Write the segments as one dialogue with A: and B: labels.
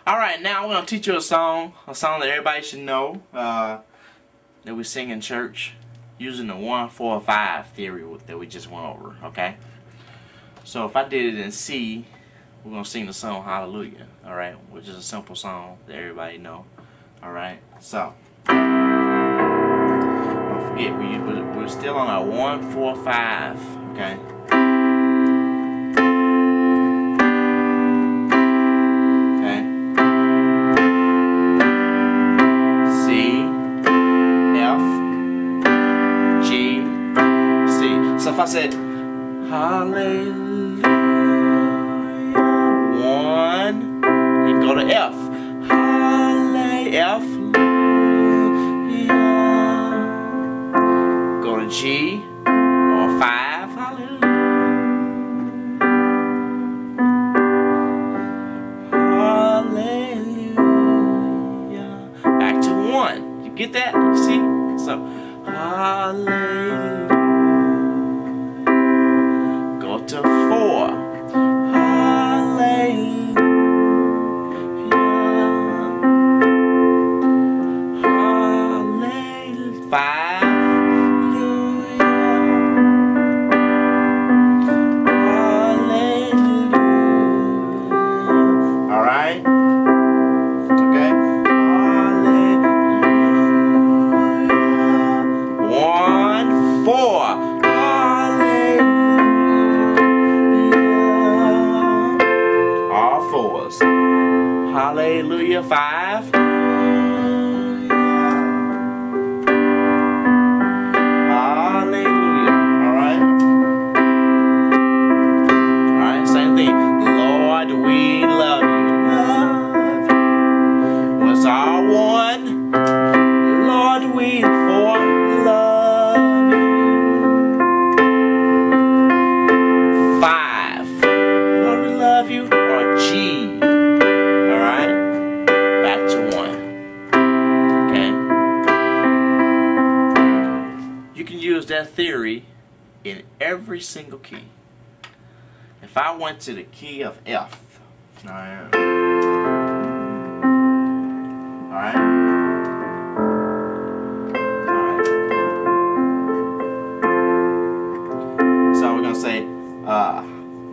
A: Alright, now I'm going to teach you a song that everybody should know, that we sing in church, using the 1, 4, 5 theory that we just went over, okay? So if I did it in C, we're going to sing the song Hallelujah, alright? Which is a simple song that everybody know, alright? So, don't forget, we're still on our 1, 4, 5, okay? So if I said Hallelujah, 1, then go to F. Hallelujah. Go to G or 5. Hallelujah. Hallelujah. Back to 1. You get that? You see? So Hallelujah. To 4. Hallelujah. Hallelujah. 5. Hallelujah. Alright? Okay? Hallelujah. 1, 4. Hallelujah. 5. Hallelujah. Alright? Alright, same thing. Lord, we love you. Was our 1. Lord, we 4 love you. 5. Lord, we love you. Or G. Use that theory in every single key. If I went to the key of F, alright, so we're gonna say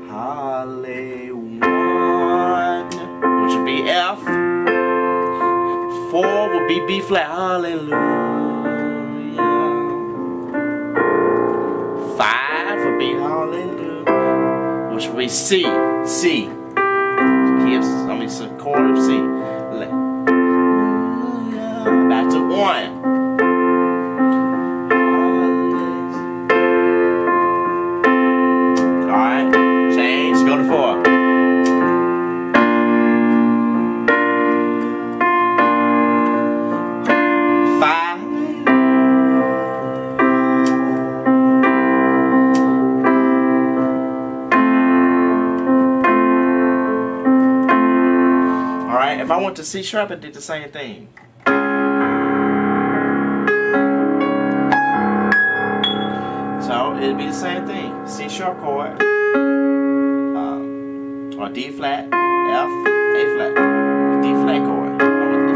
A: Hallelujah, 1, which would be F. 4 would be B flat. Hallelujah. 5 would be Hallelujah, which would be C. C. Key of, it's a chord of C. Back to 1. Alright, change, go to 4. If I went to C sharp, I did the same thing. So it'd be the same thing. C sharp chord, or D flat, F, A flat, D flat chord.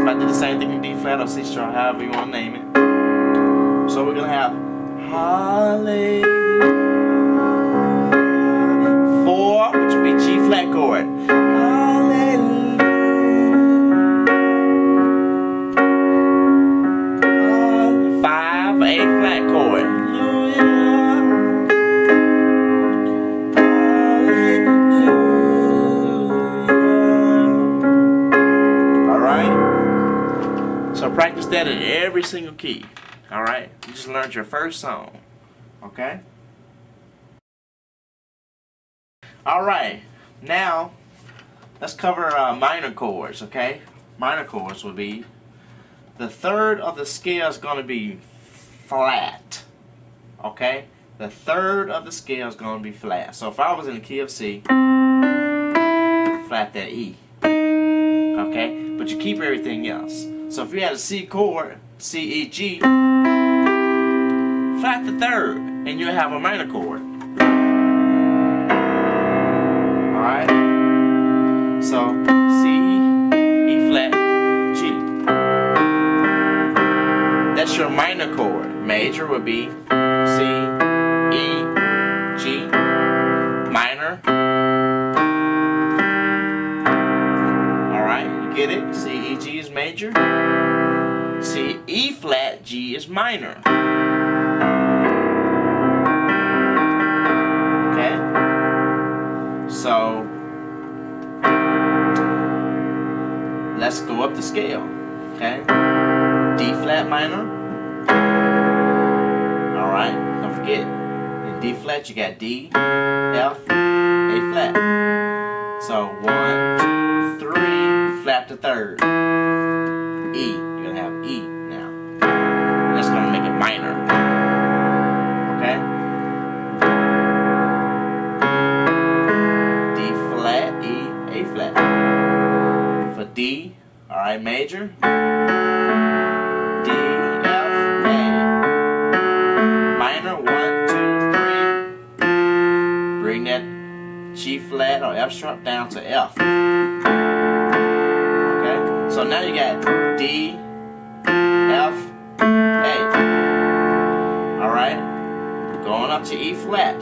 A: If I did the same thing in D flat or C sharp, however you want to name it. So we're gonna have Hallelujah. 4, which would be G flat chord. Hallelujah. 5, A flat chord. Alright? So practice that in every single key. Alright? You just learned your first song. Okay? Alright. Now, let's cover minor chords, okay? Minor chords would be the third of the scale is going to be flat, okay? The third of the scale is going to be flat. So if I was in the key of C, flat that E, okay? But you keep everything else. So if you had a C chord, C, E, G, flat the third, and you'll have a minor chord. Alright? So, C, E, That's your minor chord. Major would be C, E, G. Minor. Alright, you get it? C, E, G is major. C, E flat, G is minor. Okay? So, let's go up the scale. Okay? D flat minor. Alright, don't forget, in D flat you got D, F, A flat. So 1, 2, 3, flat to third. E, you're gonna have E now. That's gonna make it minor. Okay? D flat, E, A flat. For D, alright, major. D, F, A. Minor, 1, 2, 3. Bring that G flat or F sharp down to F. Okay? So now you got D, F, A. Alright? Going up to E flat.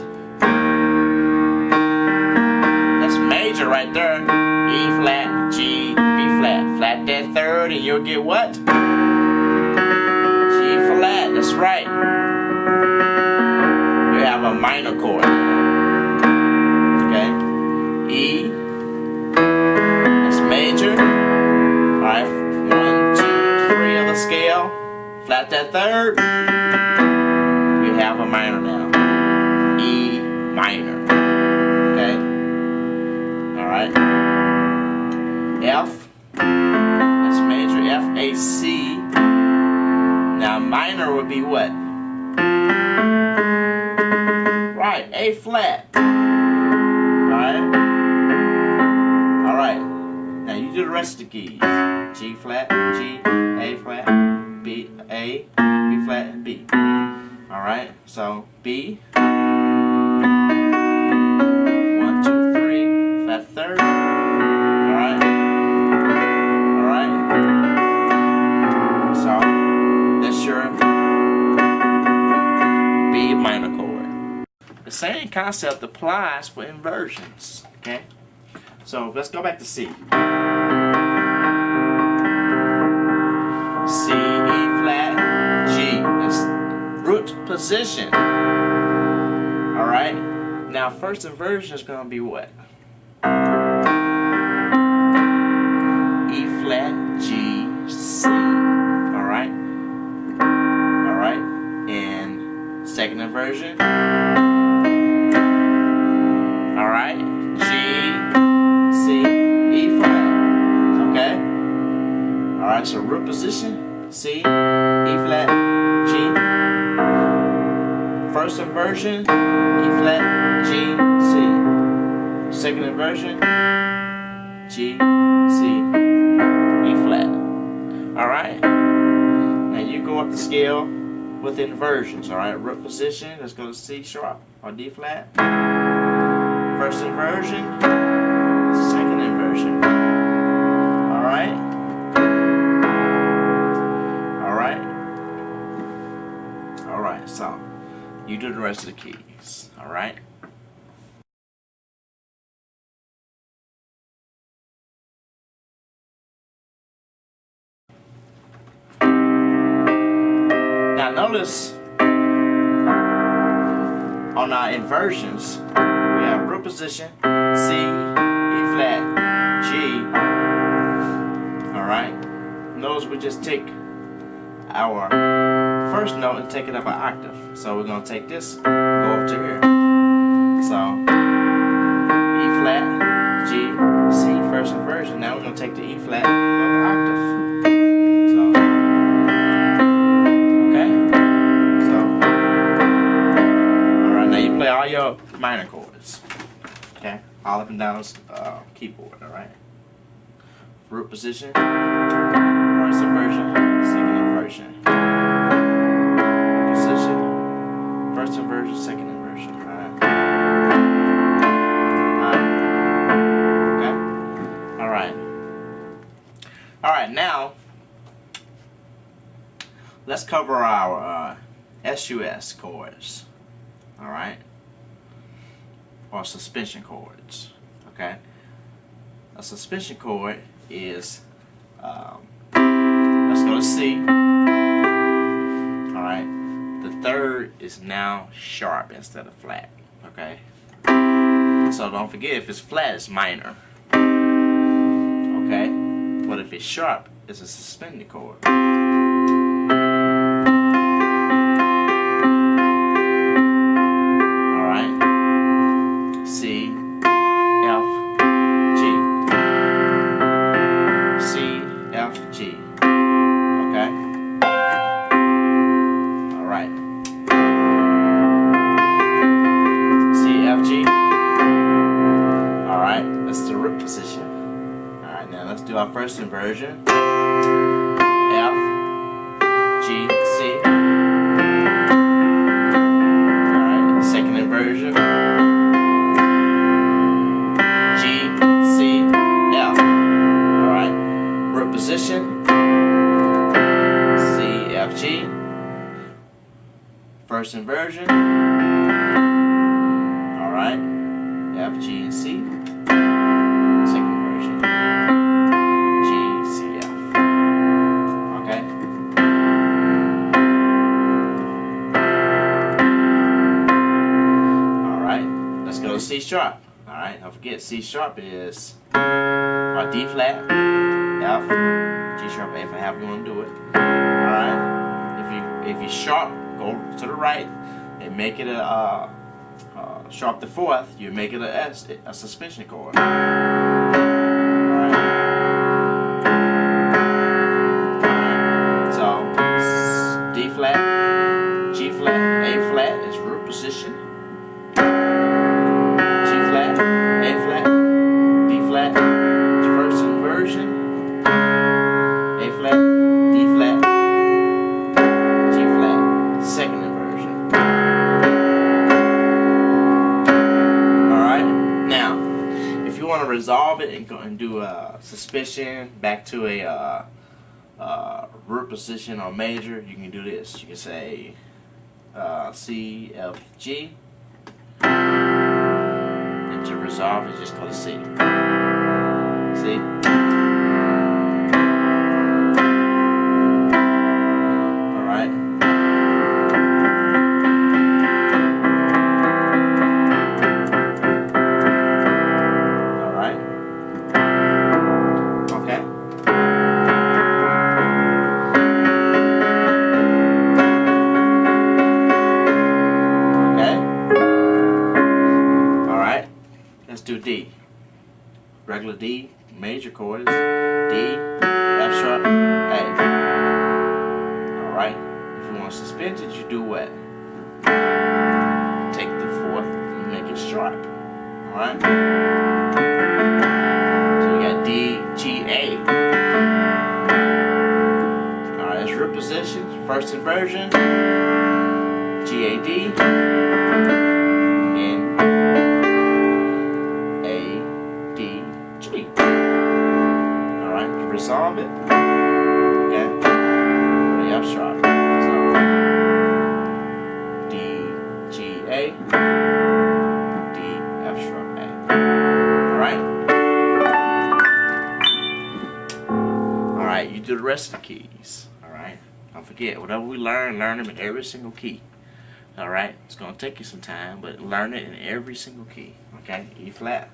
A: That's major right there. E flat, G, B flat. Flat that third and you'll get what? G flat, that's right. You have a minor chord. Okay? E, that's major. Alright, 1, 2, 3 of the scale. Flat that third. You have a minor now. E minor. Okay? Alright. F. That's major. F, A, C. Now minor would be what? Right, A flat. Alright? Alright. Now you do the rest of the keys. G flat, G, A flat, B, A, B flat, and B. Alright, so B. 1, 2, 3, flat third. Alright. Alright. So that's your B minor chord. The same concept applies for inversions. Okay? So let's go back to C. C, E flat, G. That's root position. Alright? Now first inversion is going to be what? E flat, G, C. Alright? Alright? And second inversion. Alright? G, C, E flat. Okay? Alright, so root position. C, E flat, G. First inversion, E flat, G, C. Second inversion, G, C, E flat. Alright? Now you go up the scale with inversions. Alright? Root position, let's go to C sharp or D flat. First inversion, second inversion. Alright? Alright, so you do the rest of the keys. Alright? Now notice on our inversions, we have root position, C, E flat, G. Alright? Notice we just take our first note and take it up an octave. So we're going to take this, go up to here. So E flat, G, C, first inversion. Now we're going to take the E flat, go up an octave. So, okay? So, alright, now you play all your minor chords. Okay? All up and down the keyboard, alright? Root position, first inversion, second inversion. First inversion, second inversion. Alright. Okay? Alright. Alright, now let's cover our SUS chords. All right, or suspension chords. Okay, a suspension chord is let's go to C. All right, the third is now sharp instead of flat. Okay, so don't forget, if it's flat, it's minor. Okay, but if it's sharp, it's a suspended chord. Our first inversion, F, G, C. Alright, second inversion, G, C, F. Alright, root position, C, F, G. First inversion, alright, F, G, and C. C sharp. Alright, don't forget C sharp is our D flat, F, G sharp, A flat, however you want to do it. Alright, if you sharp, go to the right and make it a sharp the fourth, you make it a suspension chord. Alright, so D flat, G flat, A flat is root position. A flat, D flat, first inversion, A flat, D flat, G flat, second inversion. Alright, now if you want to resolve it and go and do a suspension back to a root position or major, you can do this. You can say C, F, G. To resolve it, just go to C. See? Alright. Alright. Okay. Let's do D. Regular D, major chord is D, F sharp, A. Alright, if you want to suspend it, you do what? Take the fourth and make it sharp. Alright? So you got D, G, A. Alright, that's root position, first inversion, G, A, D. Resolve it. Okay. The F sharp. So D, G, A, D, F sharp, A. Alright? Alright, you do the rest of the keys. Alright? Don't forget, whatever we learn them in every single key. Alright? It's going to take you some time, but learn it in every single key. Okay? E flat.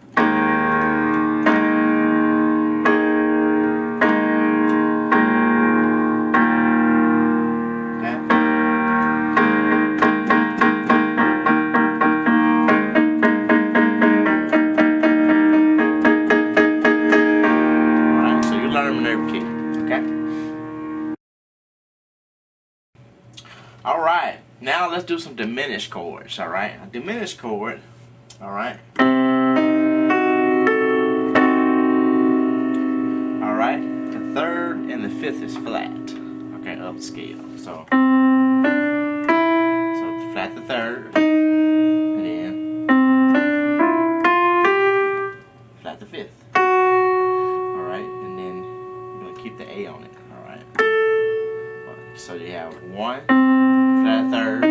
A: Alright, now let's do some diminished chords, alright? A diminished chord, alright? Alright, the third and the fifth is flat, okay, up scale. So flat the third, and then flat the fifth. Alright, and then we're going to keep the A on it, alright? So you have 1, flat a third,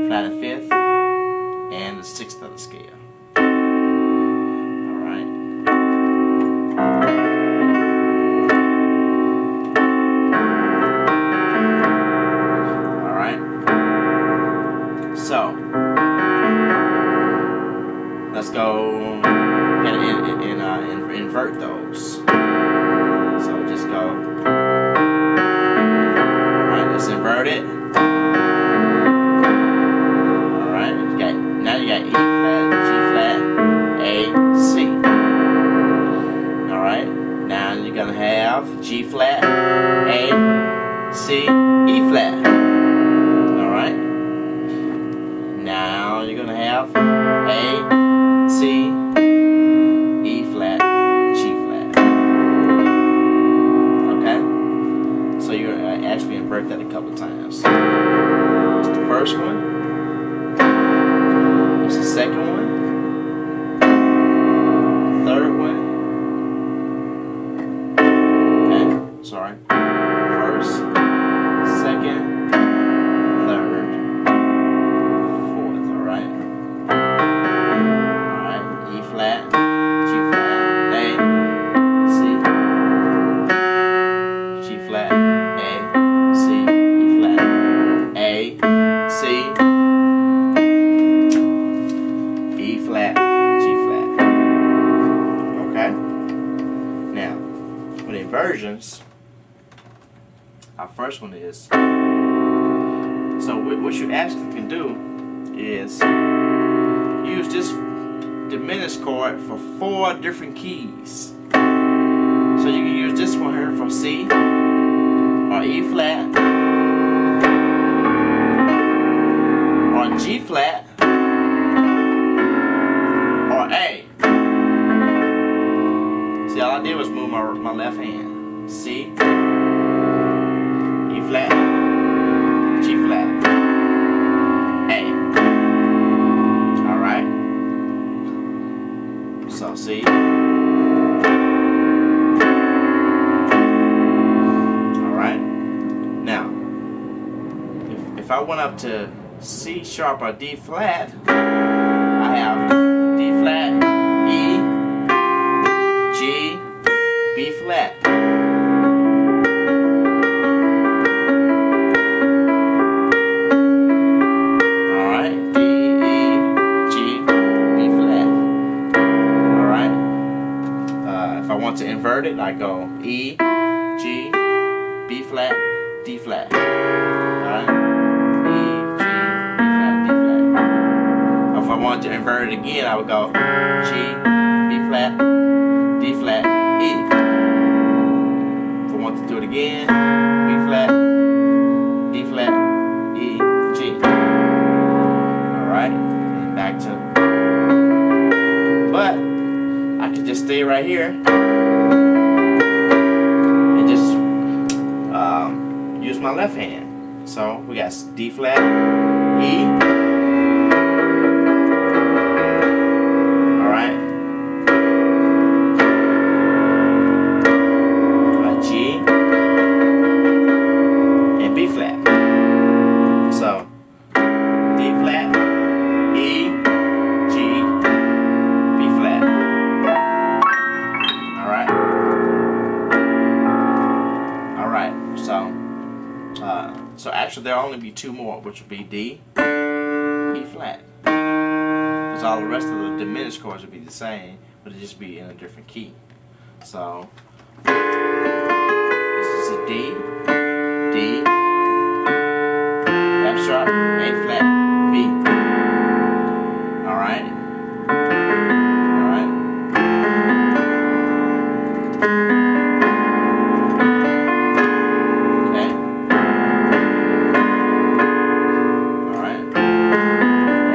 A: flat a fifth, and the sixth of the scale. Alright. Alright. So let's go and invert those. So just go. Alright, let's invert it. Alright, now you got E flat, G flat, A, C. Alright, now you're gonna have G flat, A, C, E flat. Alright. Now you're gonna have A, C, E flat, G flat. Okay? So you're actually invert that a couple times. That's the first one. That's the second one. Third one. Okay, sorry. First, second, third, fourth, alright? Alright, E flat, G flat, A, C, G flat, A, C, E flat, A, C, E flat, G flat. Okay? Now, for the inversions, our first one is, so what you actually can do is use this diminished chord for 4 different keys. So you can use this one here for C, or E flat, or G flat, or A. See, all I did was move my left hand. C, E flat, G flat, A. Alright? So C. Alright? Now, if I went up to C sharp or D flat, I have D flat, E, G, B flat. Alright, D, E, G, B flat. Alright. If I want to invert it, I go E, G, B flat, D flat. Alright. E, G, B flat, D flat. If I want to invert it again, I would go G, B flat, D flat, E. If I want to do it again, B flat, D flat, E, G. Alright, and back to, but I can just stay right here and just use my left hand. So we got D flat, E. Alright. G and B flat. So D flat, E, G, B flat. Alright. Alright, so actually there'll only be 2 more, which would be D, E flat. Because all the rest of the diminished chords would be the same, but it'd just be in a different key. So this is a D, D, F sharp, A flat, B. Alright? Alright? Okay? Alright?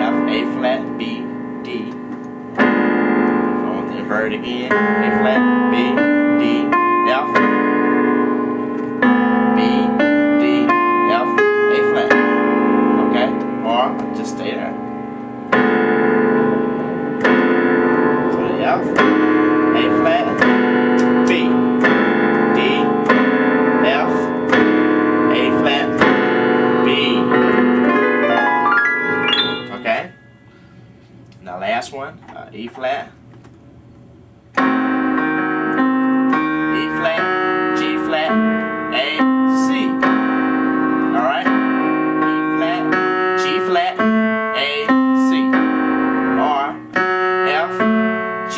A: F, A flat, B, D. If I want to invert it again, A flat, B, D, F, B, D, F, A flat. Okay? Or just stay there. So the F, A flat, B, D, F, A flat, last one, E flat, E flat, G flat, A, C. Alright? E flat, G flat, A, C. Or F, G,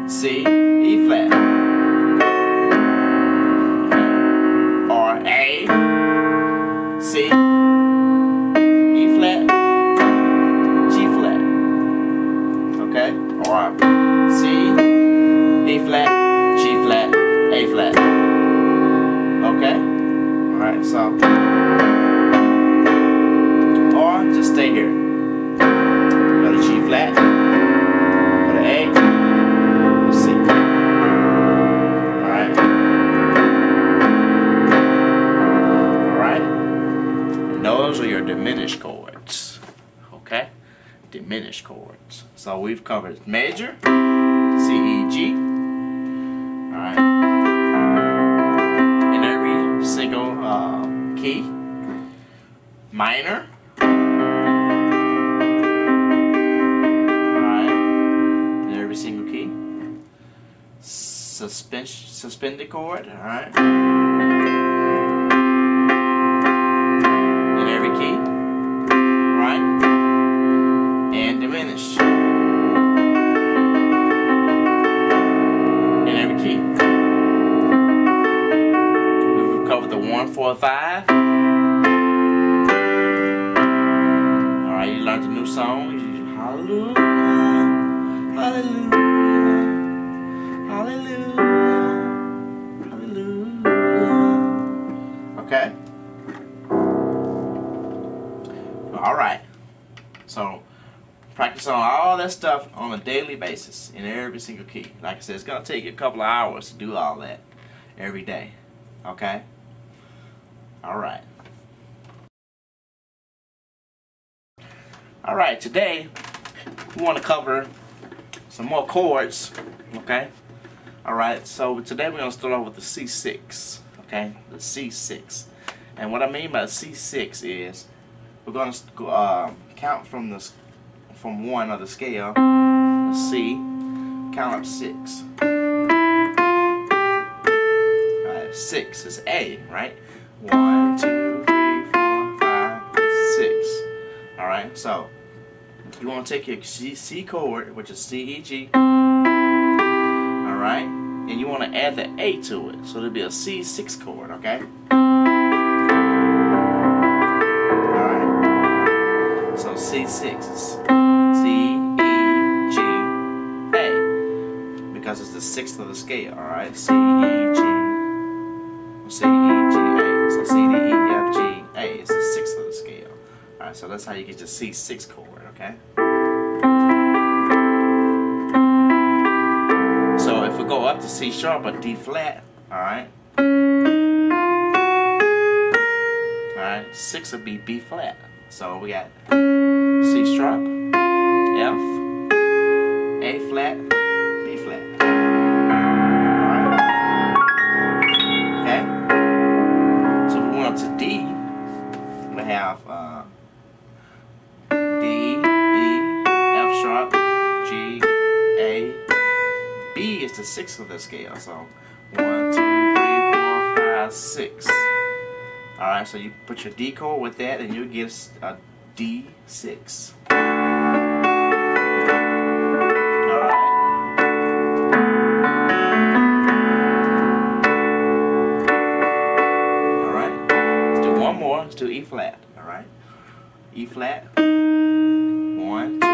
A: C, E flat. Or A, C, E flat, G flat. Okay? Or C, E flat, G flat, A flat. Okay? Alright, so. Or just stay here. Go to G flat, go to A, go to C. Alright? Alright? And those are your diminished chords. Okay? Diminished chords. So we've covered major, C, E, G. Alright. In every single key. Minor. Alright. In every single key. Suspended chord. Alright. In every key. Right? And diminished. In every key. We've covered the 1, 4, 5. Alright, you learned a new song. Hallelujah, hallelujah, hallelujah, hallelujah. Okay? Alright. So, practice on all that stuff on a daily basis in every single key. Like I said, it's going to take you a couple of hours to do all that every day. Okay? Alright. Alright, today we want to cover some more chords. Okay? Alright, so today we're going to start off with the C6. Okay? The C6. And what I mean by C6 is we're going to count from 1 of the scale, the C, count up 6. Alright, 6 is A, right? 1, 2, 3, 4, 5, 6. Alright, so you want to take your C chord, which is C, E, G. Alright, and you want to add the A to it, so it'll be a C6 chord, okay? So C6 is C, E, G, A, because it's the 6th of the scale, alright? C, E, G, C, E, G, A. So C, D, E, F, G, A is the 6th of the scale. Alright, so that's how you get your C6 chord, okay? So if we go up to C sharp or D flat, alright? Alright, 6 will be B flat. So we got C sharp, F, A flat, B flat. Alright. Okay? So if we went up to D, we have D, E, F sharp, G, A. B is the 6th of the scale. So 1, 2, 3, 4, 5, 6. Alright, so you put your D chord with that and you get a D6. Alright. Alright. Let's do one more. Let's do E flat. Alright. E flat. 1, 2, 3,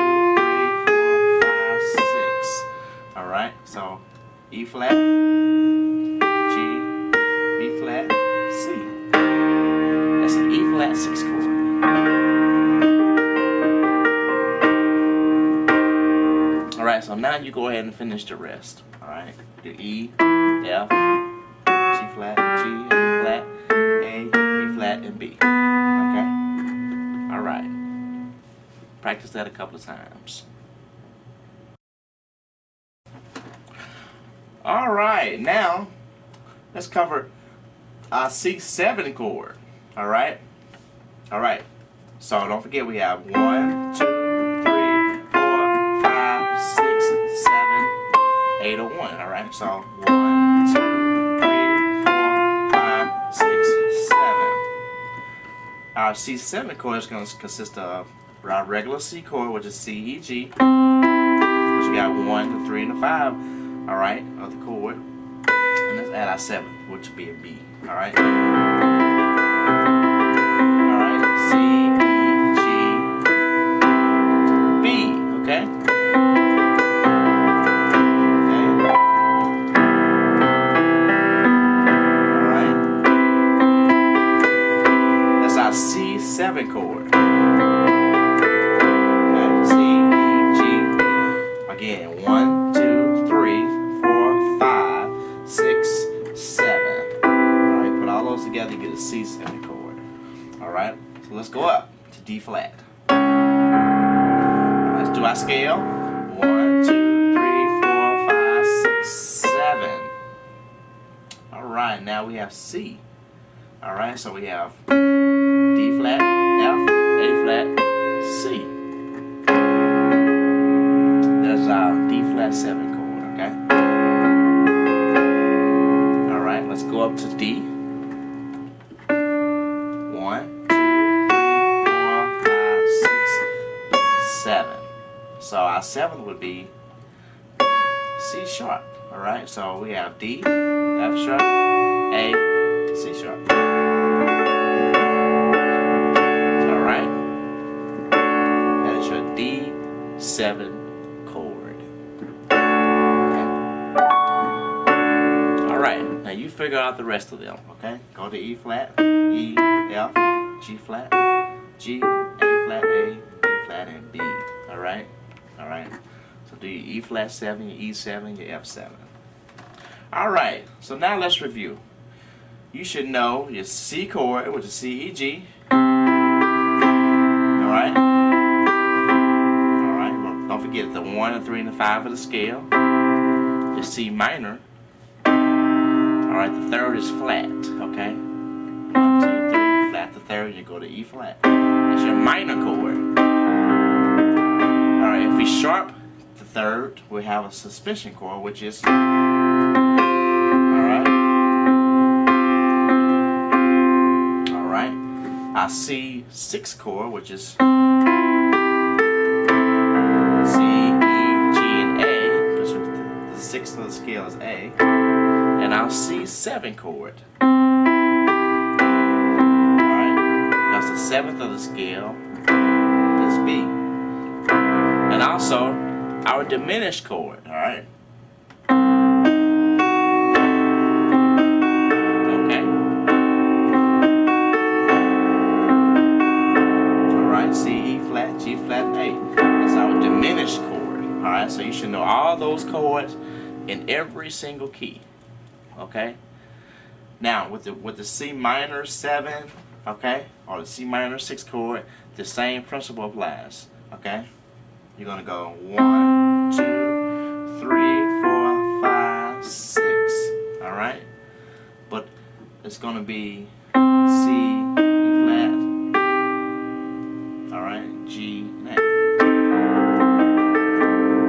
A: 4, 5, 6. Alright, so E flat, G, B flat, C. That's an E flat 6 chord. Alright, so now you go ahead and finish the rest. Alright, the E, F, G flat, G, B flat, A, B flat, and B. Okay? Alright. Practice that a couple of times. Alright, now let's cover a C7 chord. Alright? Alright. So don't forget we have 1, 2, 3, 4, 8 or 1. All right, so 1, 2, 3, 4, 5, 6, 7. Our C7 chord is going to consist of our regular C chord, which is C, E, G. Which we got 1, the 3, and the 5. All right, of the chord, and let's add our 7th, which would be a B. All right. All right, C, E, G, B. Okay. C7 chord. Okay, C, E, G, B. Again, 1, 2, 3, 4, 5, 6, 7. Alright, put all those together, you get a C7 chord. Alright, so let's go up to D flat. Let's do our scale. 1, 2, 3, 4, 5, 6, 7. Alright, now we have C. Alright, so we have D flat, F, A flat, C. That's our D flat 7 chord, okay? Alright, let's go up to D. 1, 2, 3, 4, 5, 6, 7. So our 7th would be C sharp, alright? So we have D, F sharp, A, C sharp. D7 chord. Okay. Alright, now you figure out the rest of them, okay? Go to E flat, E, F, G flat, G, A flat, A, B flat, and B. Alright? Alright. So do your E flat 7, your E7, your F7. Alright, so now let's review. You should know your C chord, which is C, E, G. Alright? Don't forget the 1, the 3, and the 5 of the scale. The C minor. Alright, the 3rd is flat, okay? 1, 2, 3, flat the 3rd, you go to E flat. That's your minor chord. Alright, if we sharp the 3rd, we have a suspension chord, which is alright. Alright. Our C6 chord, which is sixth of the scale is A, and our C7 chord. Alright, because the 7th of the scale is B. And also our diminished chord, alright? Okay. Alright, C, E flat, G flat, and A. That's our diminished chord. Alright, so you should know all those chords in every single key. Okay? Now with the C minor 7, okay, or the C minor 6 chord, the same principle applies. Okay? You're gonna go 1, 2, 3, 4, 5, 6. Alright? But it's gonna be C, E flat, alright, G, and A.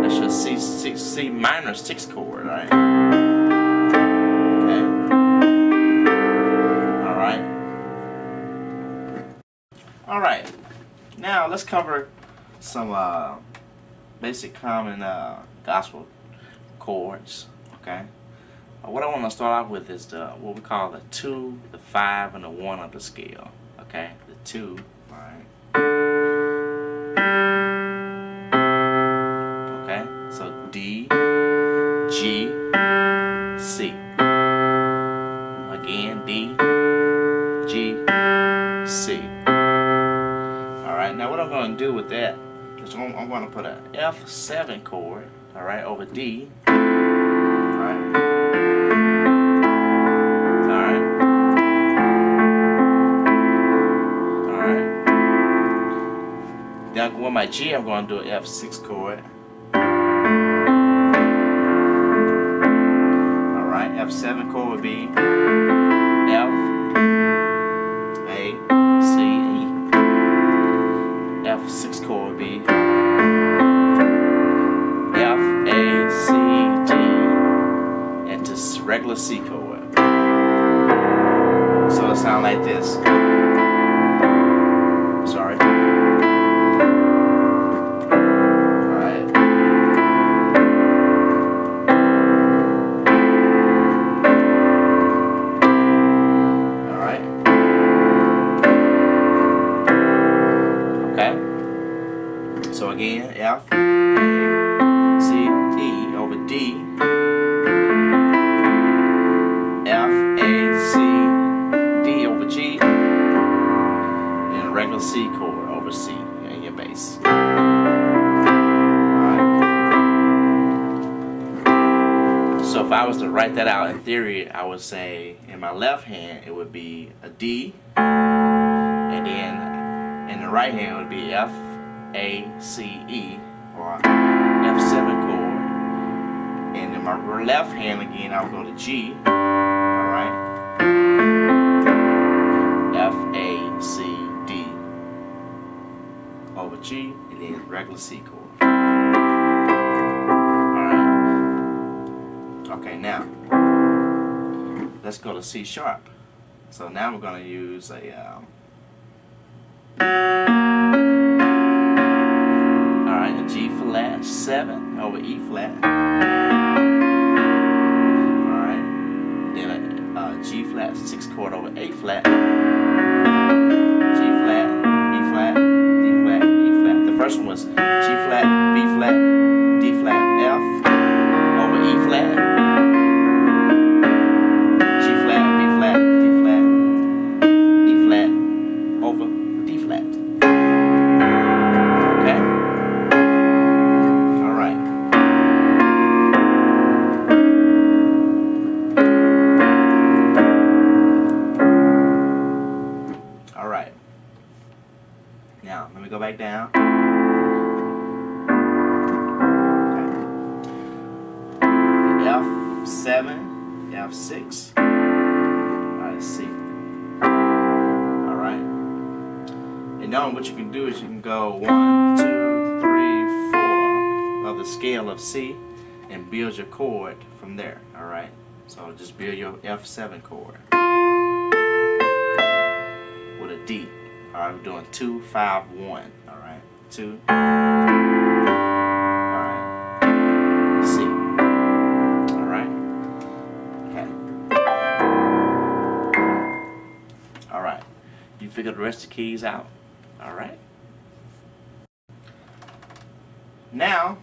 A: That's your C minor 6 chord, right? Okay. Alright. Alright. Now let's cover some basic common gospel chords. Okay. What I want to start off with is what we call the 2, the 5, and the 1 of the scale. Okay. The 2. Alright. So D, G, C. Again, D, G, C. Alright, now what I'm going to do with that is I'm going to put an F7 chord, alright, over D. Alright. Alright. Alright. Then with my G, I'm going to do an F6 chord. F7 chord would be F, A, C, E. F6 chord would be F, A, C, D, regular C chord. So it sounds like this. Sorry. Alright. Alright. Okay. So again, F, A, C, E over D. F, A, C, D over G. And a regular C chord over C in your bass. Alright. So if I was to write that out in theory, I would say in my left hand it would be a D, and then in the right hand it would be F, A, C, E, or F7 chord. And in my left hand again I would go to G. Alright. F, A, C, D over G, and then regular C chord. Alright. Okay, now let's go to C sharp. So now we're going to use a alright, a G flat 7 over E flat. Alright. Then a G flat 6 chord over A flat. G flat, B flat, D flat, E flat. The first one was G flat, B flat, D flat, F over E flat. G flat, B flat, D flat, E flat over D flat. Okay? Alright. Alright. Now, let me go back down. Okay. F7, F6. Alright, C. Alright. And now what you can do is you can go 1, 2, 3, 4 of the scale of C and build your chord from there. Alright. So just build your F7 chord with a D. Alright, we're doing 2, 5, 1. Alright, 2. Alright, C. Alright, okay. Alright, you figured the rest of the keys out? Alright. Now,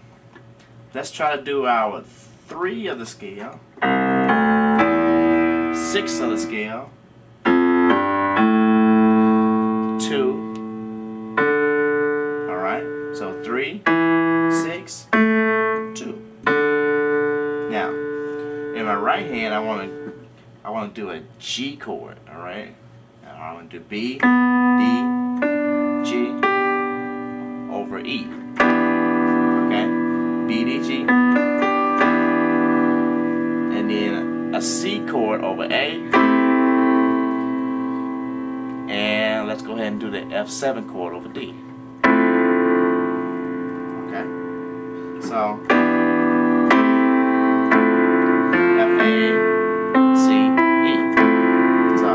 A: let's try to do our 3 of the scale, 6 of the scale, 2. Alright, so 3, 6, 2. Now, in my right hand I want to do a G chord, alright? I want to do B, D, G over E. Okay? B, D, G. And then a C chord over A. And let's go ahead and do the F7 chord over D. Okay? So, F, A, C, E. So,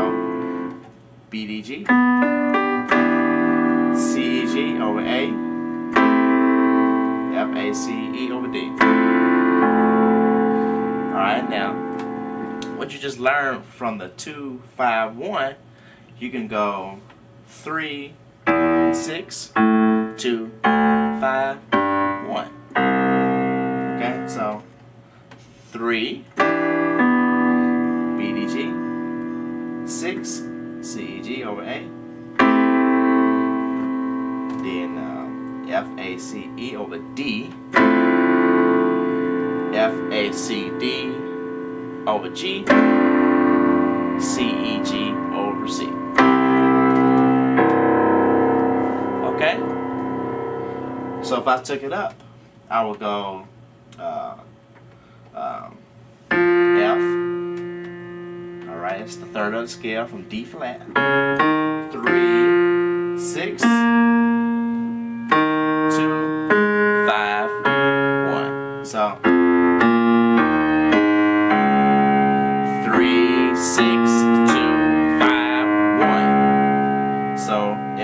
A: B, D, G. C, E, G over A. F, A, C, E over D. Alright, now, what you just learned from the 2, 5, 1, you can go 3, 6, 2, 5, 1. Okay, so 3, B, D, G, 6, C, E, G over A. Then F, A, C, E over D. F, A, C, D over G. C, E, G over C. Okay? So if I took it up, I would go F. Alright, it's the third of the scale from D flat. 3, 6, 2, 5, 1. So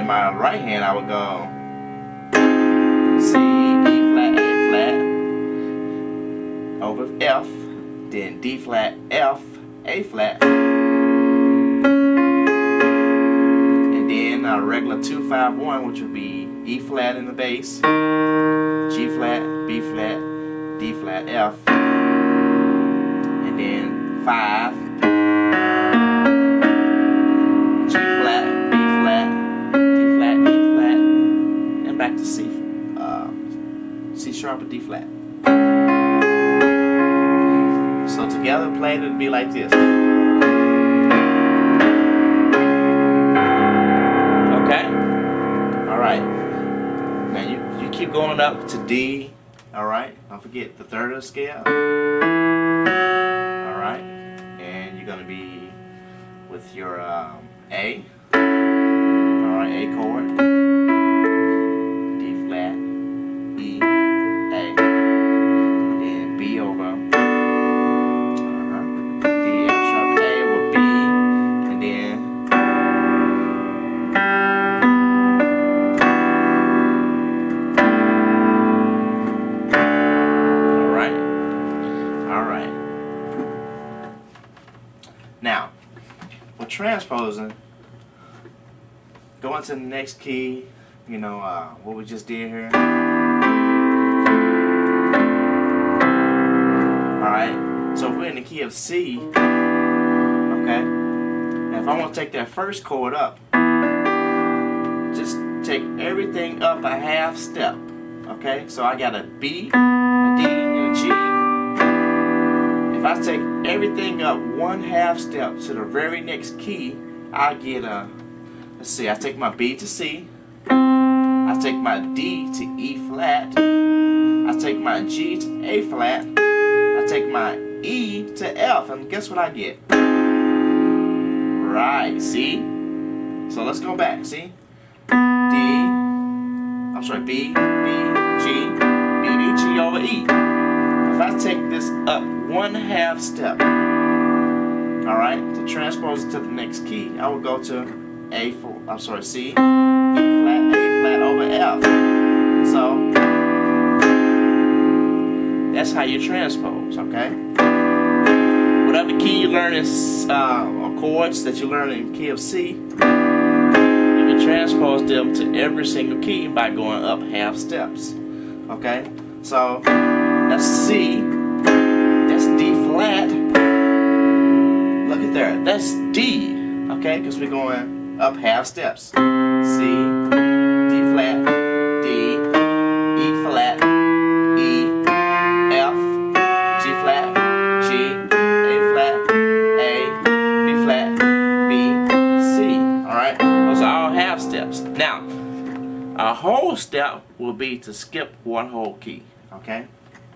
A: in my right hand, I would go C, E flat, A flat, over F, then D flat, F, A flat, and then a regular 2-5-1, which would be E flat in the bass, G flat, B flat, D flat, F, and then 5, G flat, B flat, D flat, E flat, and back to C sharp or D flat. So together played it would be like this. Okay? Alright. Now you keep going up to D. Alright? Don't forget the third of the scale. Alright? And you're gonna be with your A. Alright, A chord. D flat, E, A. And then B over D, F sharp, A over B, and then alright. Now, with transposing, going to the next key, you know, what we just did here. Alright, so if we're in the key of C, okay, now if I want to take that first chord up, just take everything up a half step, okay? So I got a B, a D, and a G. If I take everything up 1/2 step to the very next key, I get a, let's see, I take my B to C, I take my D to E flat, I take my G to A flat, I take my E to F, and guess what I get? Right, see? So let's go back, see? B, D, G, B, D, G over E. If I take this up 1/2 step, alright, to transpose it to the next key, I would go to C, E flat, A flat over F. So, that's how you transpose, okay? Whatever key you learn is, or chords that you learn in key of C, you can transpose them to every single key by going up half steps, okay? So, that's C, that's D flat, look at there, that's D, okay? Because we're going up half steps. C, D flat, D, E flat, E, F, G flat, G, A flat, A, B flat, B, C. Alright? Those are all half steps. Now, a whole step will be to skip one whole key. Okay?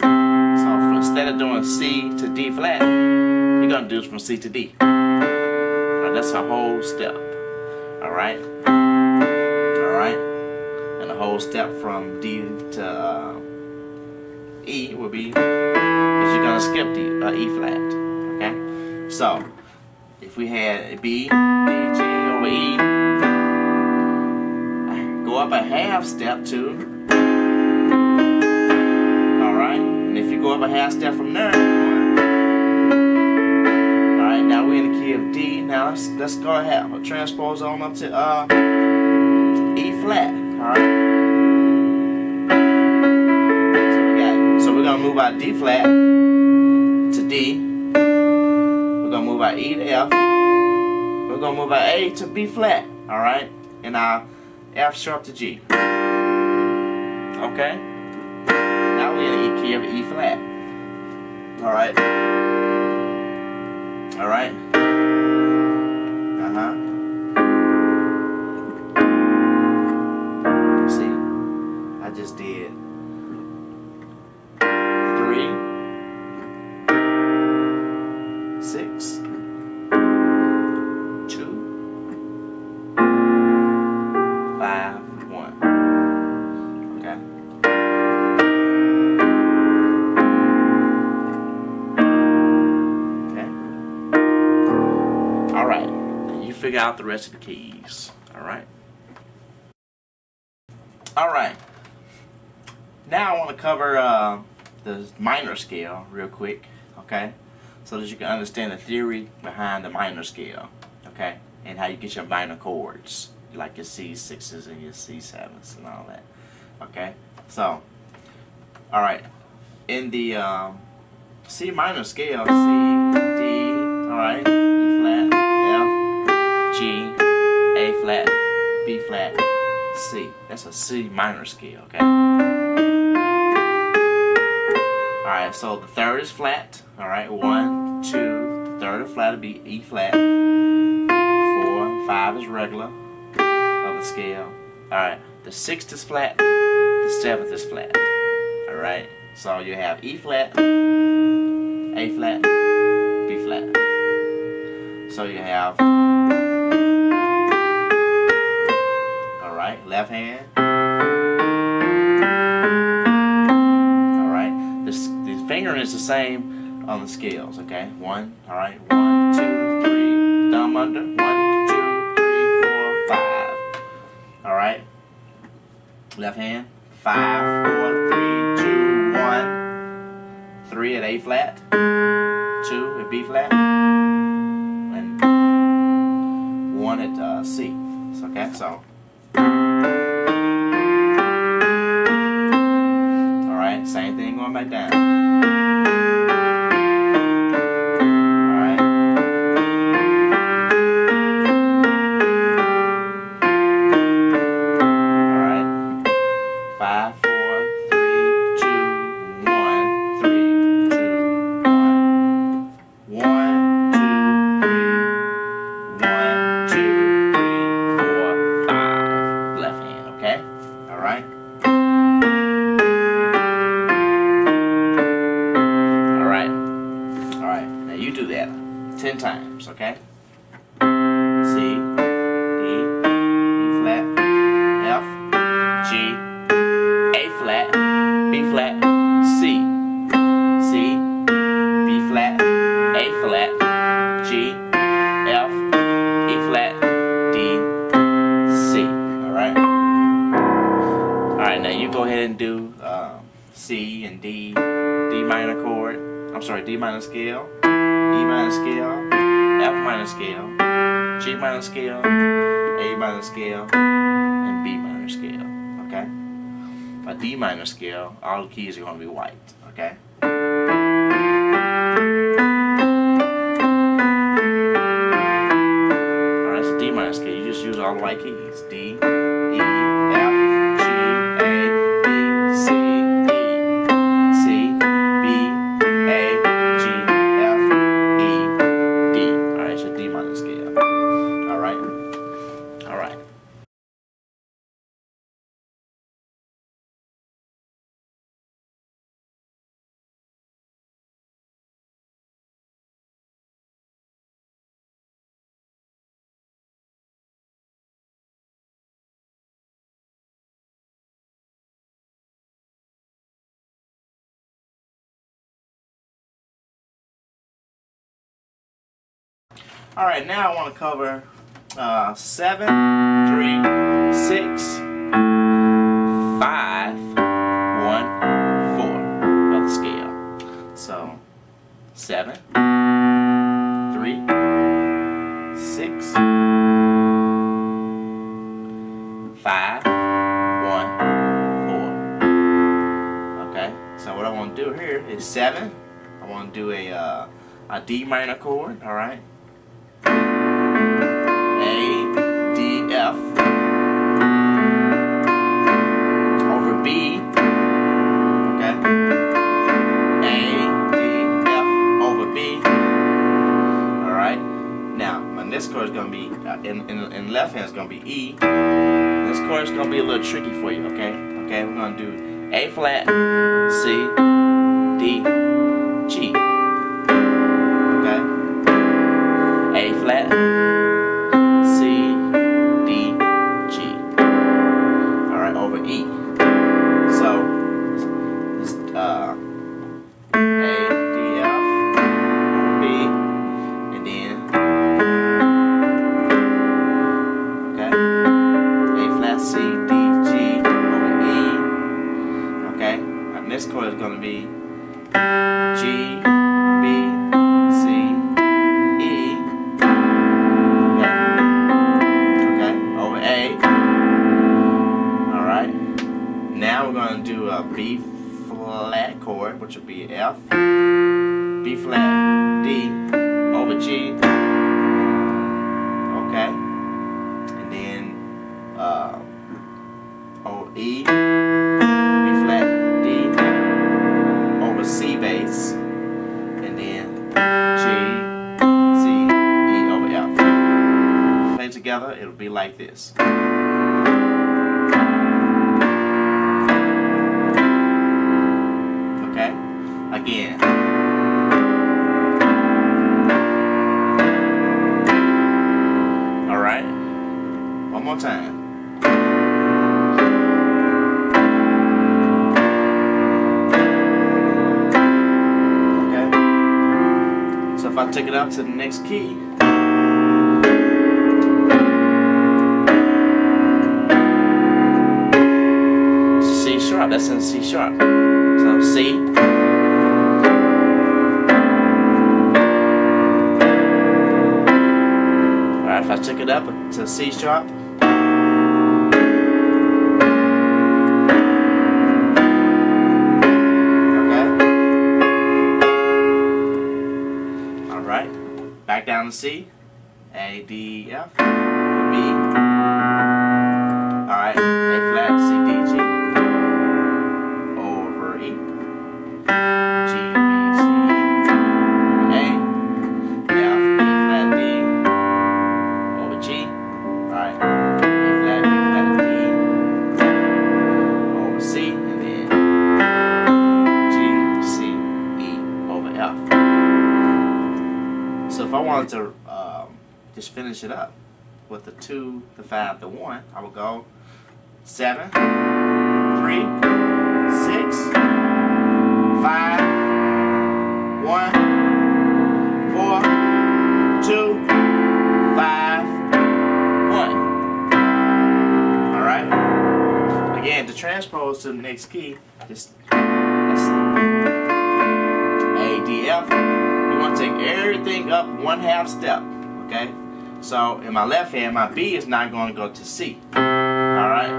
A: So instead of doing C to D flat, you're going to do it from C to D. Right, that's a whole step. Alright? Alright? And a whole step from D to E will be, because you're going to skip the E flat. Okay? So, if we had B, D, G over E, go up a half step to, alright? And if you go up a half step from there, alright, now we're in the key of D. Now let's go ahead and transpose on up to E flat. Alright? So we're gonna move our D flat to D. We're gonna move our E to F. We're gonna move our A to B flat. Alright? And our F sharp to G. Okay? Now we're in the key of E flat. Alright? Alright? See? I just did 3, 6, 2, 5, 1. Okay? Okay? Alright. You figure out the rest of the keys. Alright? All right. Now I want to cover the minor scale real quick, okay? So that you can understand the theory behind the minor scale, okay? And how you get your minor chords, like your C6s and your C7s and all that, okay? So, all right. In the C minor scale, C, D, all right, E flat, F, G, A flat, B flat, C. That's a C minor scale, okay? Alright, so the third is flat. Alright, 1, 2, the third is flat will be E flat. 4, 5 is regular of the scale. Alright, the 6th is flat, the 7th is flat. Alright, so you have E flat, A flat, B flat. So you have, alright, left hand. Fingering is the same on the scales, okay? 1, alright, 1, 2, 3, thumb under, 1, 2, 3, 4, 5. Alright, left hand, 5, 4, 3, 2, 1, 3 at A flat, 2 at B flat, and 1 at C. Okay, so. Alright, same thing going back down. You do that 10 times, okay? C, D, E flat, F, G, A flat, B flat, C, C, B flat, A flat, G, F, E flat, D, C. Alright? Alright, now you go ahead and do C and D, D minor chord, I'm sorry, D minor scale, E minor scale, F minor scale, G minor scale, A minor scale, and B minor scale, okay? A D minor scale, all the keys are going to be white, okay? Alright, so D minor scale, you just use all the white keys. D, E, F, G, A, B, C, E, C, B, A, G, F, E, D. Alright, it's your D minor scale. Alright? Alright. Alright, now I want to cover 7, 3, 6, 5, 1, 4 of the scale. So 7, 3, 6, 5, 1, 4. Okay, so what I want to do here is 7. I want to do a D minor chord, alright? A, D, F over B, okay? A, D, F over B, alright? Now, when this chord is going to be, in left hand is going to be E, this chord is going to be a little tricky for you, okay? Okay, we're going to do A flat, C, D, G. A flat, C, D, G. Alright, over E. So, this, A, D, F, over B, and then, okay, A flat, C, D, G, over next chord is going to be G, B, C, E. Okay, over A. Alright. Now we're going to do a B flat chord, which will be F, B flat, D, over G. Okay. And then E, B flat, D, over C bass, and then G, C, E over F. Play together, it'll be like this. Okay? Again. Alright? One more time. If I take it up to the next key, C sharp, that's in C sharp. So C, alright, if I took it up to C sharp, back down to C, A, D, F, B. Alright, A flat, C, D, G, over E, G, B, C, A, F, B flat, D, over G. Alright, A flat, B flat, D, over C, and then G, C, E, over F. So if I wanted to just finish it up with the 2, the 5, the 1, I would go 7, 3, 6, 5, 1, 4, 2, 5, 1. Alright? Again, to transpose to the next key, just that's A, D, F. You want to take everything up 1/2 step, okay? So in my left hand, my B is not going to go to C. Alright?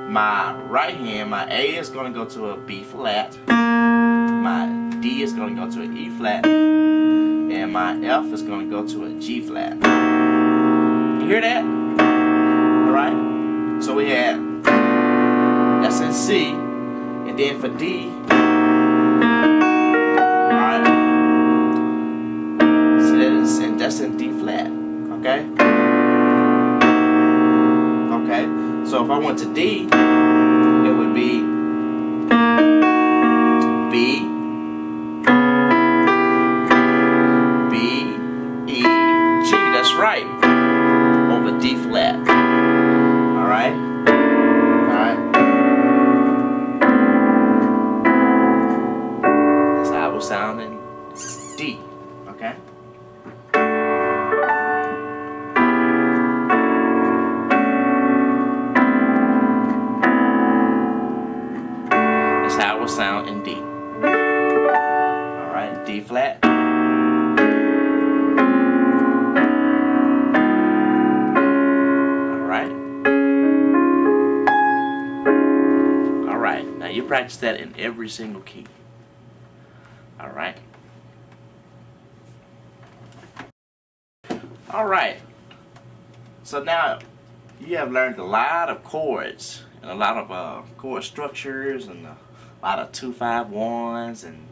A: My right hand, my A is going to go to a B flat. My D is going to go to an E flat. And my F is going to go to a G flat. You hear that? Alright? So we have that's in C. And then for D, alright? So that's in D flat. Okay? Okay, so if I went to D, it would be B, B, E, G. That's right. Over D flat. Alright? Alright? That's how it will sound in D. Okay? How it will sound in D. Alright, D flat. Alright. Alright, now you practice that in every single key. Alright. Alright. So now you have learned a lot of chords and a lot of chord structures and a lot of 2, 5, 1s and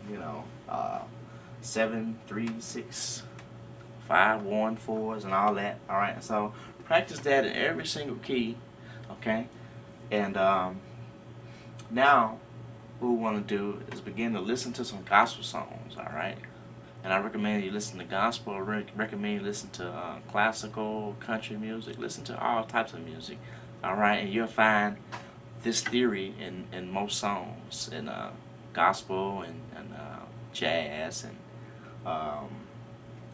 A: 7, 3, 6, 5, 1, 4s and all that. Alright, so practice that in every single key, okay? And now what we want to do is begin to listen to some gospel songs, alright? And I recommend you listen to gospel, recommend you listen to classical, country music, listen to all types of music, alright? And you'll find this theory in most songs, in gospel and jazz and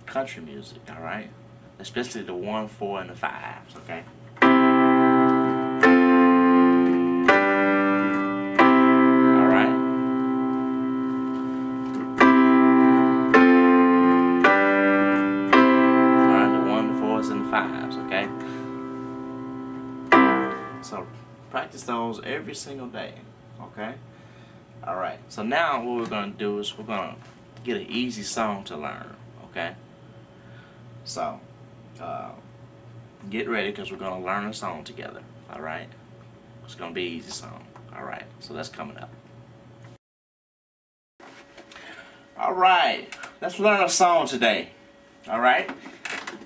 A: country music, alright? Especially the 1, 4, and the 5s, okay? Alright? those every single day. Okay? Alright, so now what we're going to do is we're going to get an easy song to learn. Okay? So, get ready because we're going to learn a song together. Alright? It's going to be an easy song. Alright, so that's coming up. Alright, let's learn a song today. Alright?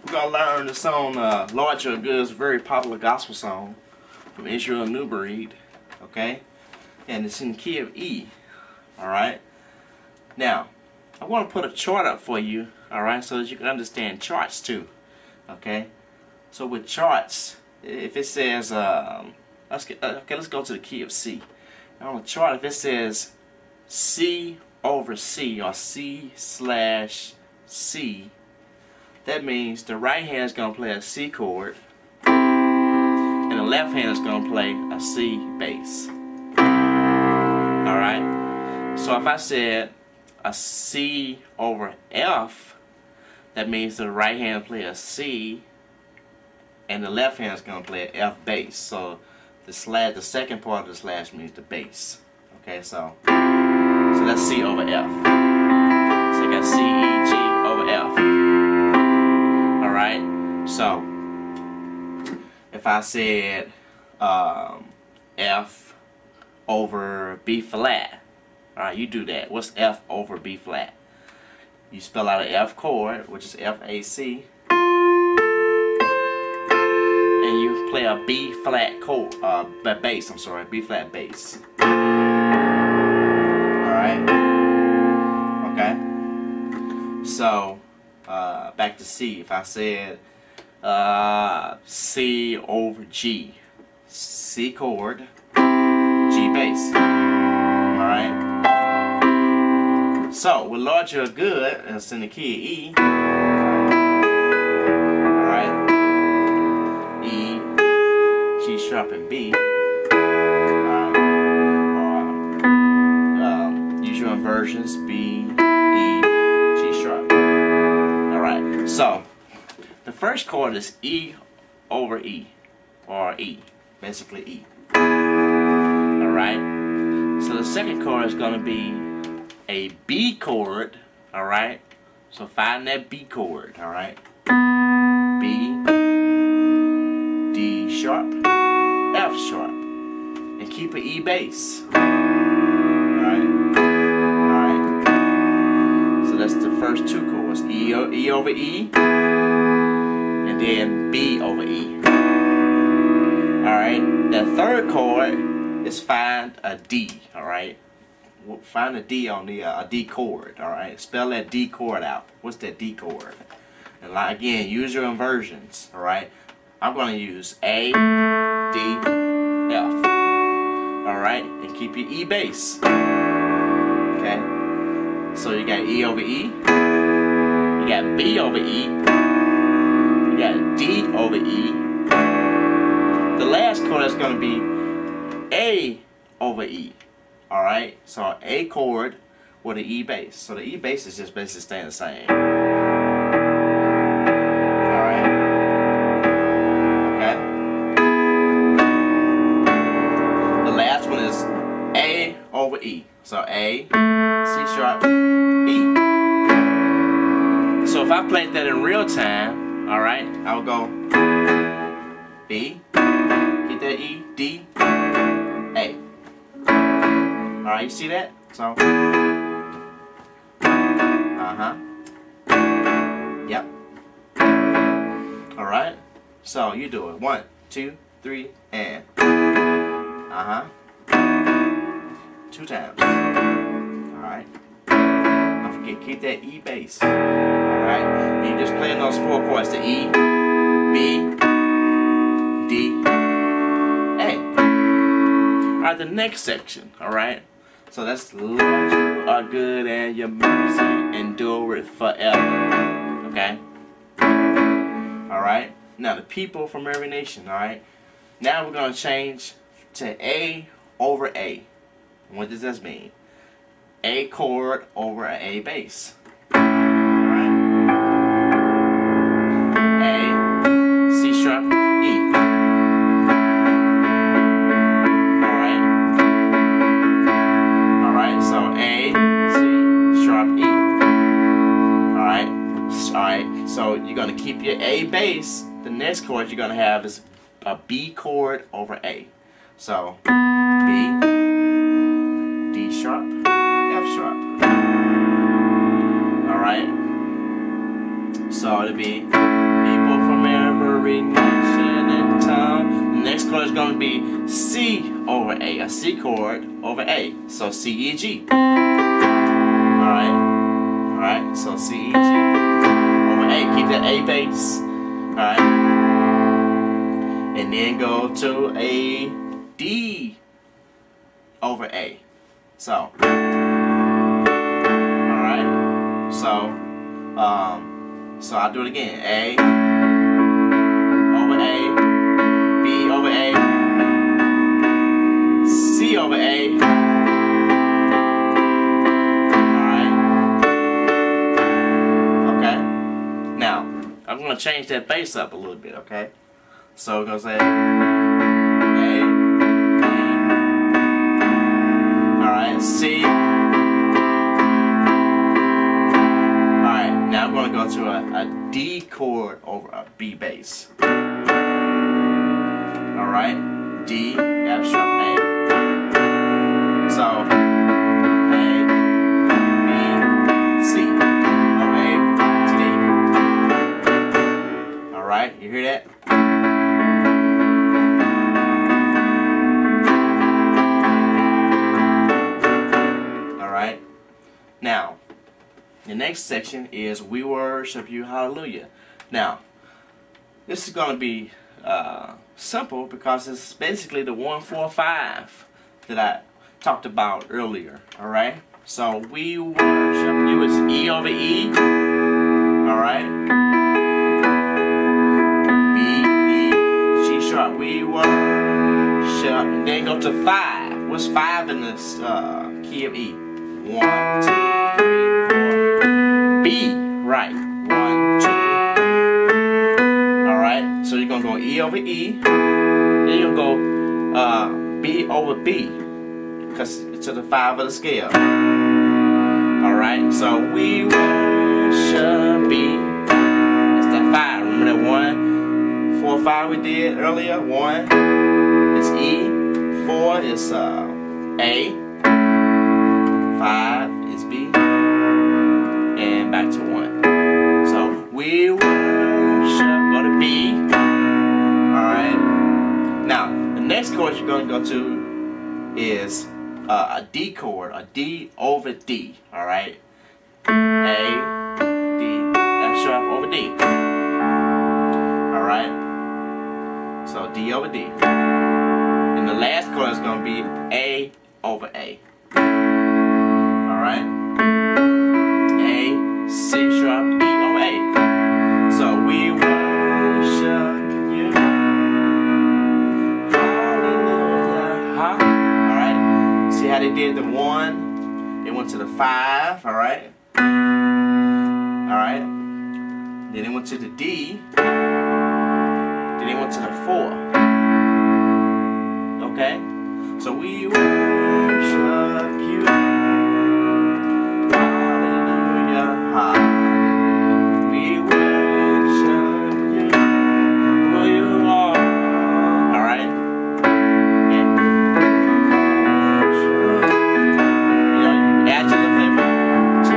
A: We're going to learn the song Lord You're Good. It's a very popular gospel song from Israel New Breed. Okay? And it's in the key of E. Alright? Now, I want to put a chart up for you. Alright? So that you can understand charts too. Okay? So with charts, if it says, let's go to the key of C. On the chart, if it says C over C or C/C, that means the right hand is going to play a C chord and the left hand is going to play a C bass. Alright? So if I said a C over F, that means the right hand play a C and the left hand is going to play an F bass. So the second part of the slash means the bass. Okay, so that's C over F. So I got C, E, G over F. Alright, so if I said F over B flat, alright, you do that. What's F over B flat? You spell out an F chord, which is F-A-C, and you play a B flat chord, bass, I'm sorry, B flat bass. Alright? Okay? So, back to C. If I said C over G, C chord, G bass. Alright? So, with Lord You're Good, it's in the key of E. Alright? E, G sharp, and B. Usual inversions, B, E, G sharp. Alright, so the first chord is E over E, or E, basically E. Alright, so the second chord is going to be a B chord. Alright, so find that B chord. Alright, B, D sharp, F sharp, and keep an E bass. Alright, so that's the first two chords, E over E, and then B over E. Alright, the third chord is find a D. Alright, find a D on the a D chord. Alright, spell that D chord out. What's that D chord? And again, use your inversions. Alright, I'm going to use A, D, F. Alright, and keep your E bass. Okay, so you got E over E, you got B over E, you got D over E. The last chord is going to be A over E. Alright, so A chord with an E bass. So the E bass is just basically staying the same. Alright, okay. The last one is A over E. So A, C sharp, E. So if I played that in real time, alright, I would go B, get that E, D, A. Alright, you see that? So, yep. Alright, so you do it. 1, 2, 3, and 2 times. Alright. Don't forget, keep that E bass. Alright. You just playing those 4 chords, the E, B, D, A. Alright, the next section, alright. So that's Lord You Are Good and Your mercy endureth forever. Okay? Alright. Now the people from every nation, alright. Now we're gonna change to A over A. What does this mean? A chord over an A bass. Alright. A, C sharp, E. keep your A bass, the next chord you're gonna have is a B chord over A. So B, D sharp, F sharp. Alright? So it'll be people from every nation and town. The next chord is gonna be C over A C chord over A. So C, E, G. Alright, so C, E, G over A. Keep that A bass. Alright. And then go to a D over A. So, alright. So I'll do it again. A over A, B over A, C over A. I'm going to change that bass up a little bit, okay? So we're going to say A, B, alright, C. Alright, now I'm going to go to a D chord over a B bass. Alright, D, F sharp, A. So, A, B, C. Alright, you hear that? Alright. Now, the next section is We Worship You, Hallelujah. Now, this is going to be simple because it's basically the 1-4-5 that I talked about earlier. Alright? So, we worship you is E over E. Alright? We worship, and then go to 5. What's 5 in this key of E? 1, 2, 3, 4. B, right? 1, 2. All right. So you're gonna go E over E. Then you're gonna go B over B, because it's to the 5 of the scale. All right. So we worship B. That's that 5. Remember that 1. 4, 5 we did earlier. 1 is E, 4 is A, 5 is B, and back to 1. So we worship, go to B. Alright. Now, the next chord you're going to go to is a D chord, a D over D. Alright. A, D, F sharp over D. Alright. So D over D. And the last chord is going to be A over A. Alright? A, C sharp, D over A. So we worship you. Hallelujah. Alright? See how they did the 1? They went to the 5. Alright? Alright? Then they went to the D. Then they went to the 4. Okay? So we worship you. Hallelujah. Hallelujah. We worship you for you are. Alright? Okay. You know, you add your little flavor to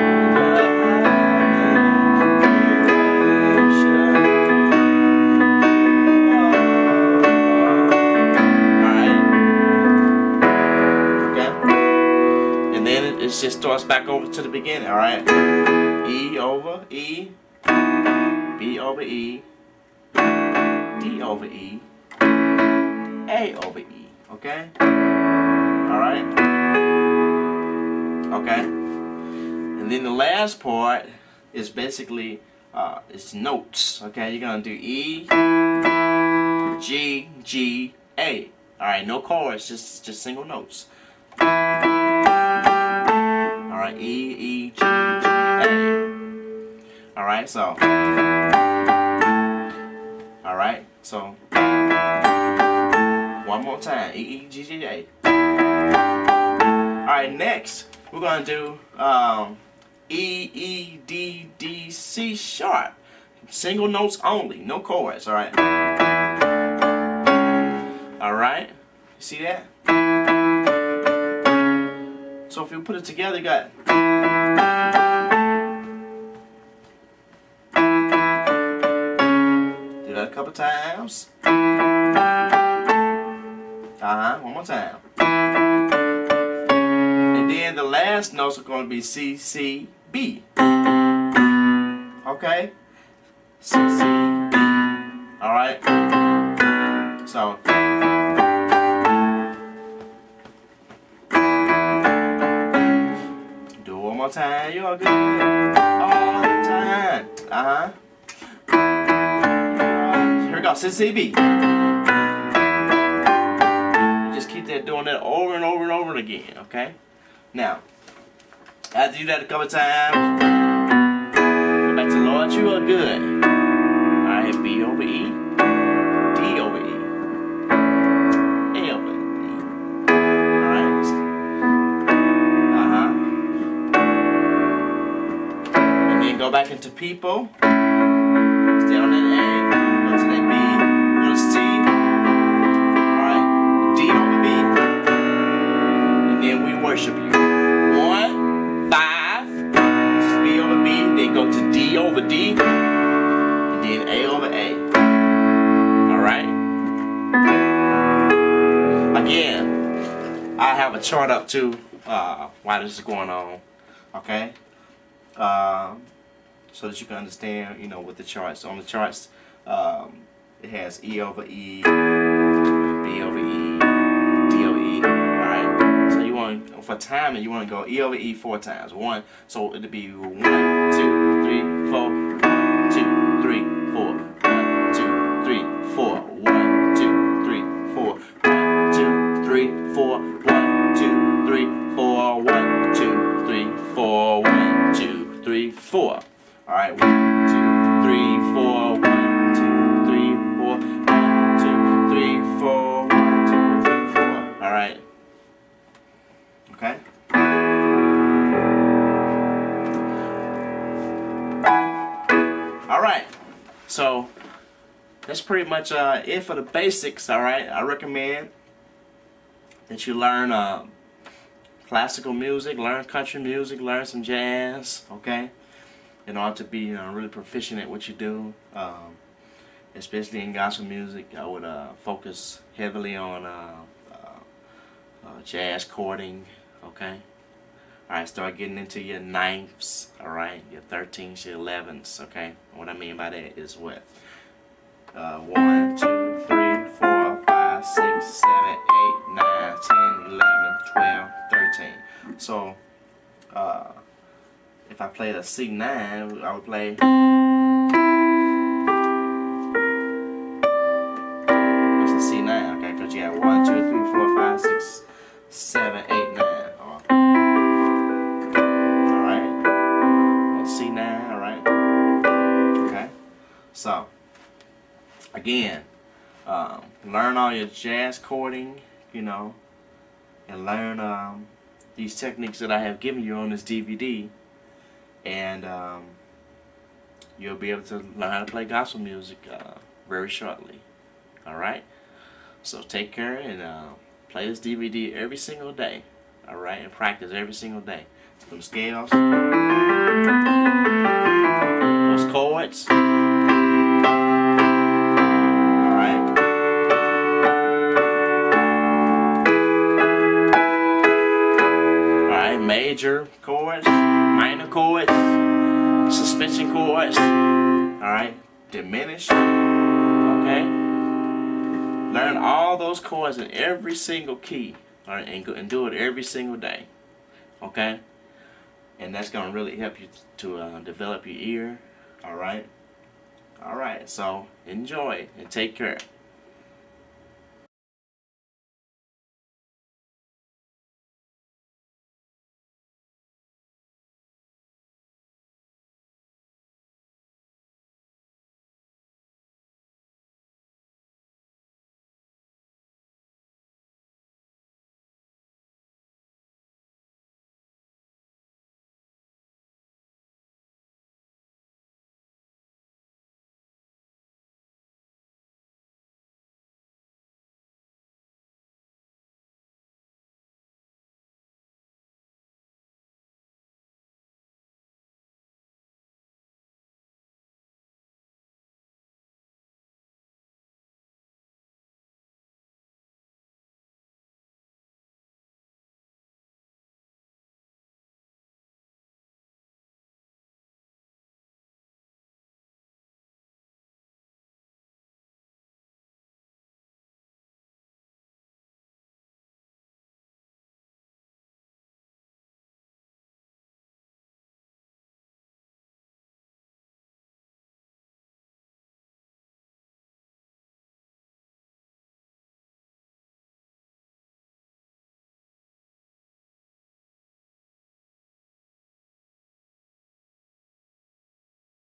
A: it just starts back over to the beginning, alright? E over E, B over E, D over E, A over E, okay? Alright? Okay? And then the last part is basically, it's notes, okay? You're gonna do E, G, G, A. Alright, no chords, just single notes. Alright, E, E, G, G, A. Alright, so. Alright, so. One more time. E, E, G, G, A. Alright, next, we're going to do E, E, D, D, C sharp. Single notes only, no chords. All right. All right. You see that? So if you put it together, you got. Do that a couple times. One more time. And then the last notes are going to be C, C, B. Okay? C, C, B. Alright? So. Do it one more time. You're good. All the time. Here we go. C, C, B. Doing that over and over and over again, okay? Now, after you do that a couple times, go back to Lord, you are good. Alright, B over E, D over E, A over E. Alright. And then go back into people. Stay on that A, go to that B, go to C. Worship you. 1, 5. This is B over B. Then go to D over D. And then A over A. Alright? Again, I have a chart up too while this is going on. Okay? So that you can understand, you know, with the charts. On the charts, it has E over E, B over E, D over E. For timing, you want to go E over E 4 times. 1, so it'll be 1, 2, 3, 4, 1, 2, 3, 4, 1, 2, 3, 4, 1, 2, 3, 4, 1, 2, 3, 4, 1, 2, 3, 4, 1, 2, 3, 4, 1, 2, 3, 4. All right, 1, 2, 3, 4, 1, 2, 3, 4, 1, 2, 3, 4, 1, 2, 3, 4. All right. Okay. All right. So that's pretty much it for the basics. All right. I recommend that you learn classical music, learn country music, learn some jazz. Okay. In order to be really proficient at what you do, especially in gospel music, I would focus heavily on jazz chording. Okay. Alright, start getting into your ninths, alright, your 13s, your 11s, okay? What I mean by that is what? 1, 2, 3, 4, 5, 6, 7, 8, 9, 10, 11, 12, 13. So, if I played a C9, I would play. What's the C9? Okay, because you have 1, 2, 3, 4, 5, 6, 7, 8, 9. So, again, learn all your jazz chording, you know, and learn these techniques that I have given you on this DVD, and you'll be able to learn how to play gospel music very shortly. Alright? So take care and play this DVD every single day. Alright? And practice every single day. Some scales, those chords. Major chords, minor chords, suspension chords, alright, diminished, okay? Learn all those chords in every single key, alright, and do it every single day, okay? And that's going to really help you to develop your ear, alright? Alright, so enjoy and take care.